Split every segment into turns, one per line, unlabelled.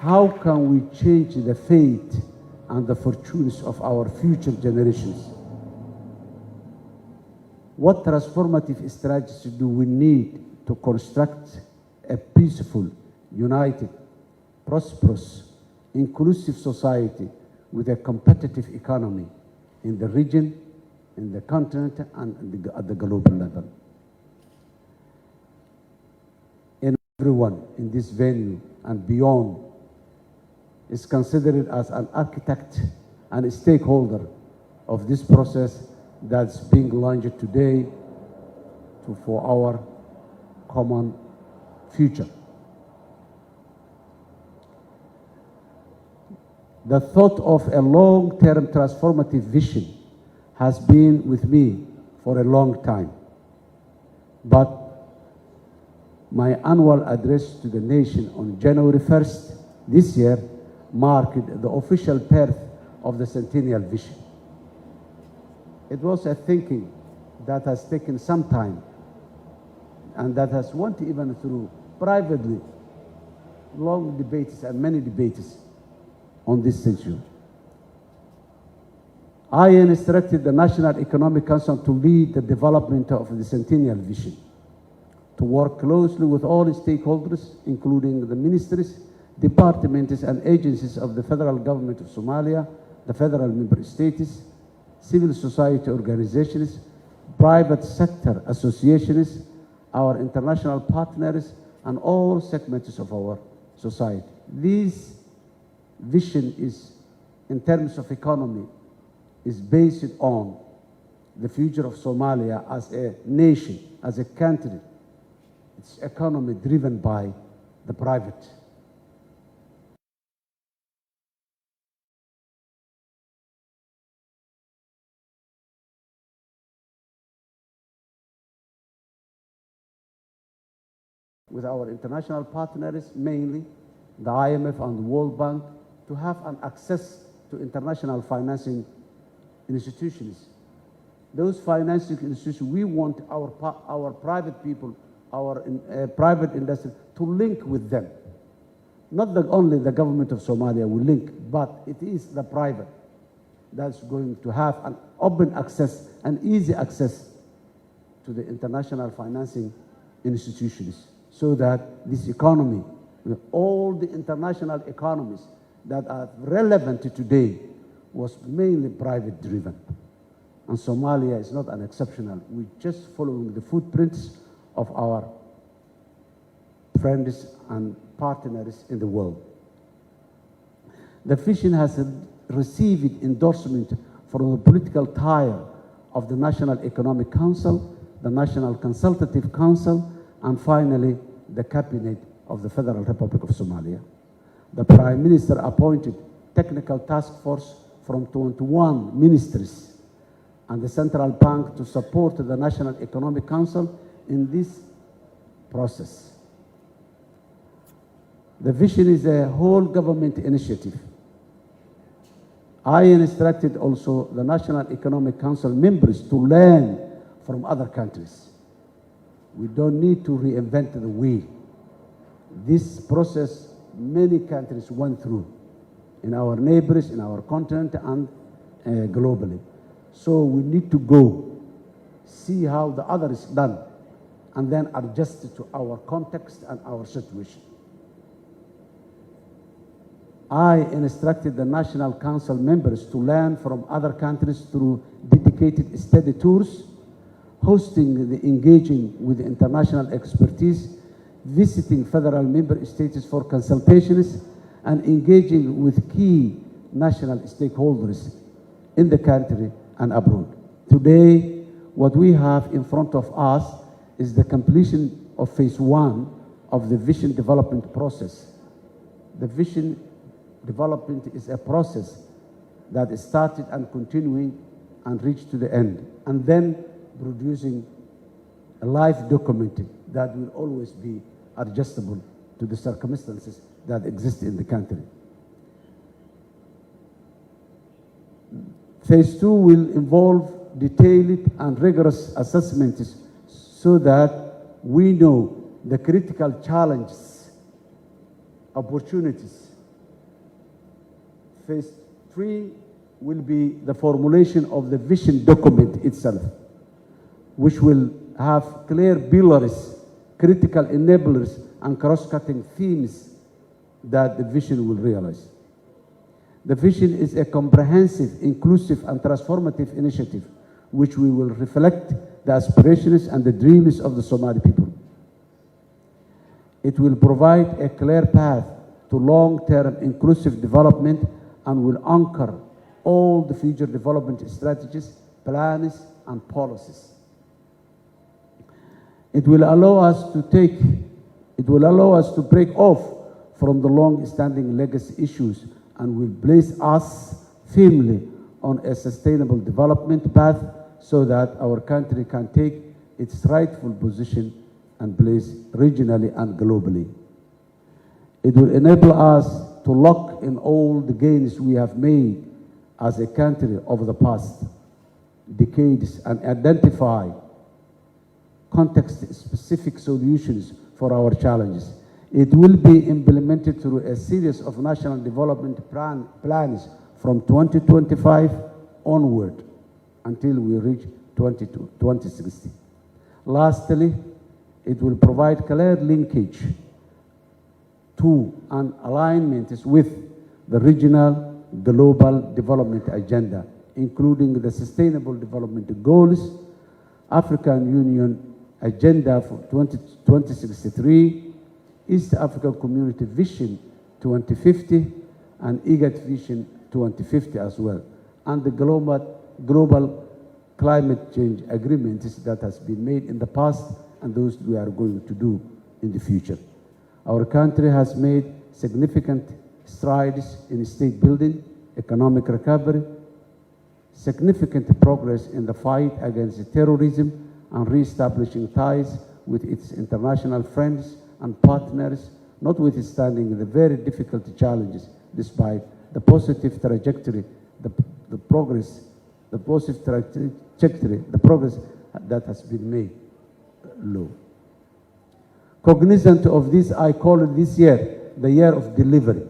how can we change the fate and the fortunes of our future generations? What transformative strategies do we need to construct a peaceful, united, prosperous, inclusive society with a competitive economy in the region, in the continent, and at the global level? And everyone in this venue and beyond is considered as an architect and a stakeholder of this process that's being launched today for our common future. The thought of a long-term transformative vision has been with me for a long time. But my annual address to the nation on January 1st this year marked the official birth of the Centennial Vision. It was a thinking that has taken some time and that has went even through privately long debates and many debates on this issue. I instructed the National Economic Council to lead the development of the Centennial Vision, to work closely with all stakeholders, including the ministries, departments, and agencies of the federal government of Somalia, the federal member states, civil society organizations, private sector associations, our international partners, and all segments of our society. This vision is, in terms of economy, is based on the future of Somalia as a nation, as a country. Its economy driven by the private. With our international partners, mainly the IMF and the World Bank, to have an access to international financing institutions. Those financing institutions, we want our private people, our private industry to link with them. Not only the government of Somalia will link, but it is the private that's going to have an open access and easy access to the international financing institutions, so that this economy, all the international economies that are relevant today, was mainly private driven. And Somalia is not an exceptional. We're just following the footprints of our friends and partners in the world. The vision has received endorsement from the political tier of the National Economic Council, the National Consultative Council, and finally, the Cabinet of the Federal Republic of Somalia. The Prime Minister appointed technical task force from 21 ministries and the Central Bank to support the National Economic Council in this process. The vision is a whole government initiative. I instructed also the National Economic Council members to learn from other countries. We don't need to reinvent the wheel. This process many countries went through in our neighbors, in our continent, and globally. So we need to go see how the other is done and then adjust it to our context and our situation. I instructed the National Council members to learn from other countries through dedicated study tours, hosting the engaging with international expertise, visiting federal member states for consultations, and engaging with key national stakeholders in the country and abroad. Today, what we have in front of us is the completion of phase 1 of the vision development process. The vision development is a process that is started and continuing and reached to the end, and then producing a life document that will always be adjustable to the circumstances that exist in the country. Phase 2 will involve detailed and rigorous assessments so that we know the critical challenges, opportunities, Phase 3 will be the formulation of the vision document itself, which will have clear pillars, critical enablers, and cross-cutting themes that the vision will realize. The vision is a comprehensive, inclusive, and transformative initiative which we will reflect the aspirations and the dreams of the Somali people. It will provide a clear path to long-term inclusive development and will anchor all the future development strategies, plans, and policies. It will allow us to break off from the long-standing legacy issues and will place us firmly on a sustainable development path so that our country can take its rightful position and place regionally and globally. It will enable us to lock in all the gains we have made as a country over the past decades and identify context-specific solutions for our challenges. It will be implemented through a series of national development plans from 2025 onward until we reach 2060. Lastly, it will provide clear linkage to and alignments with the regional global development agenda, including the Sustainable Development Goals, African Union Agenda for 2063, East African Community Vision 2050, and IGAD Vision 2050 as well, and the global climate change agreements that has been made in the past and those we are going to do in the future. Our country has made significant strides in state building, economic recovery, significant progress in the fight against terrorism, and reestablishing ties with its international friends and partners, notwithstanding the very difficult challenges, despite the positive trajectory, the progress that has been made low. Cognizant of this, I call it this year the year of delivery.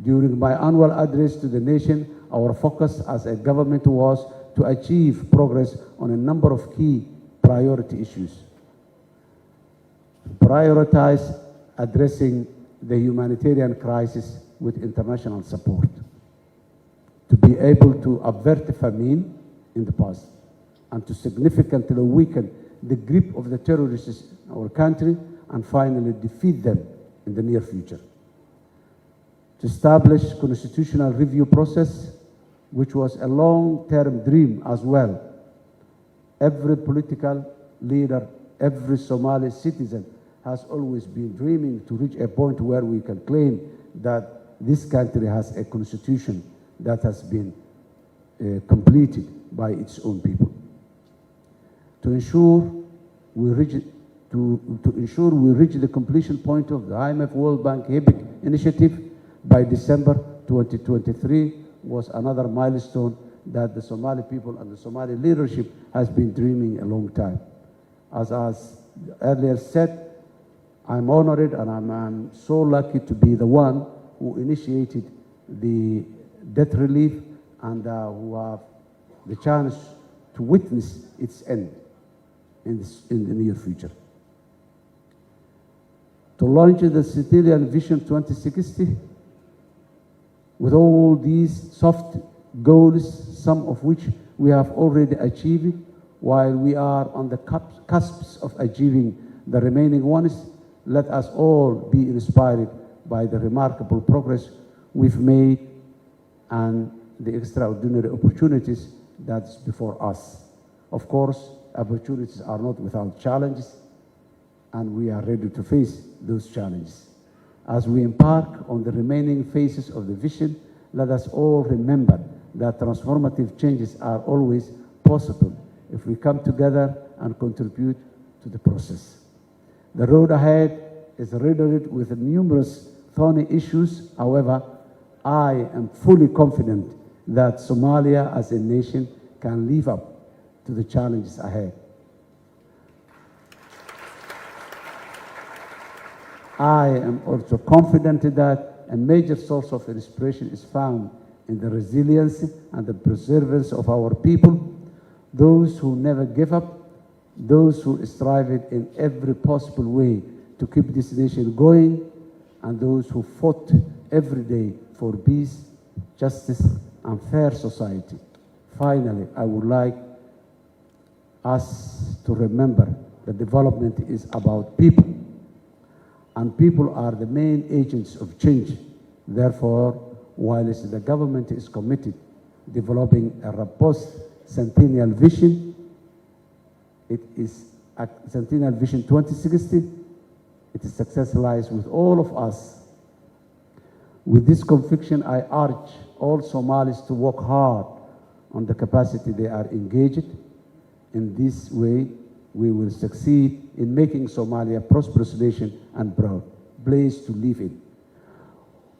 During my annual address to the nation, our focus as a government was to achieve progress on a number of key priority issues. Prioritize addressing the humanitarian crisis with international support. To be able to avert famine in the past and to significantly weaken the grip of the terrorists in our country and finally defeat them in the near future. To establish constitutional review process, which was a long-term dream as well. Every political leader, every Somali citizen has always been dreaming to reach a point where we can claim that this country has a constitution that has been completed by its own people. To ensure we reach the completion point of the IMF World Bank HIPC initiative by December 2023 was another milestone that the Somali people and the Somali leadership has been dreaming a long time. As earlier said, I'm honored and I'm so lucky to be the one who initiated the debt relief and who have the chance to witness its end in the near future. To launch the Civilian Vision 2060 with all these soft goals, some of which we have already achieved, while we are on the cusps of achieving the remaining ones, let us all be inspired by the remarkable progress we've made and the extraordinary opportunities that's before us. Of course, opportunities are not without challenges, and we are ready to face those challenges. As we embark on the remaining phases of the vision, let us all remember that transformative changes are always possible if we come together and contribute to the process. The road ahead is riddled with numerous thorny issues. However, I am fully confident that Somalia as a nation can live up to the challenges ahead. I am also confident that A major source of inspiration is found in the resilience and the perseverance of our people, those who never give up, those who strive in every possible way to keep this nation going, and those who fought every day for peace, justice, and fair society. Finally, I would like us to remember that development is about people, and people are the main agents of change. Therefore, whilst the government is committed to developing a robust centennial vision, it is a Centennial Vision 2060. Its success lies with all of us. With this conviction, I urge all Somalis to work hard on the capacity they are engaged. In this way, we will succeed in making Somalia a prosperous nation and proud place to live in.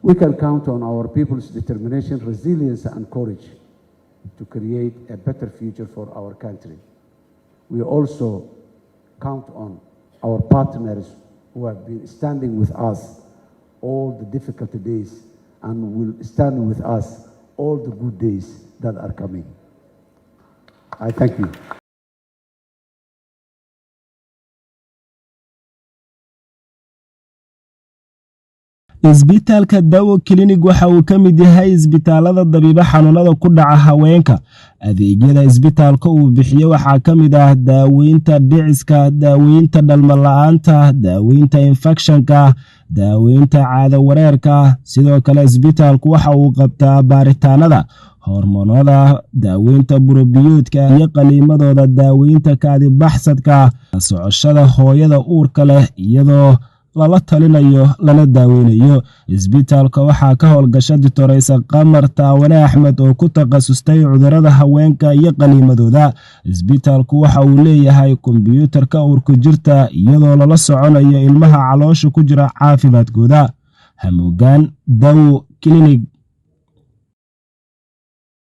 We can count on our people's determination, resilience, and courage to create a better future for our country. We also count on our partners who have been standing with us all the difficult days and will stand with us all the good days that are coming. I thank you.
isbitaalka Dawo Clinic waxa uu ka mid yahay isbitaalada dabiiba xanuunada ku dhaca haweenka. Adeegyada isbitaalka uu bixiyo waxa ka mid ah daaweynta dhiciska, daaweynta dhalmo la'aanta, daaweynta infekshanka, daaweynta caado wareerka. Sidoo kale isbitaalku waxa uu qabtaa baaritaanada hormoonada, daaweynta burobiyoodka iyo qaliimadooda, daaweynta kaadi baxsadka, socoshada hooyada uurka leh iyadoo lala talinayo lana daaweynayo. Isbitaalka waxaa ka howlgasha Dr. Qamar Taawane Axmed oo ku takhasustay cudurrada haweenka iyo qaliimadooda. Isbitaalku waxa uu leeyahay kombiyuutarka uurku jirta iyadoo lala soconayo ilmaha caloosha ku jira caafimaadkooda. Hamuugaan Dawo Clinic.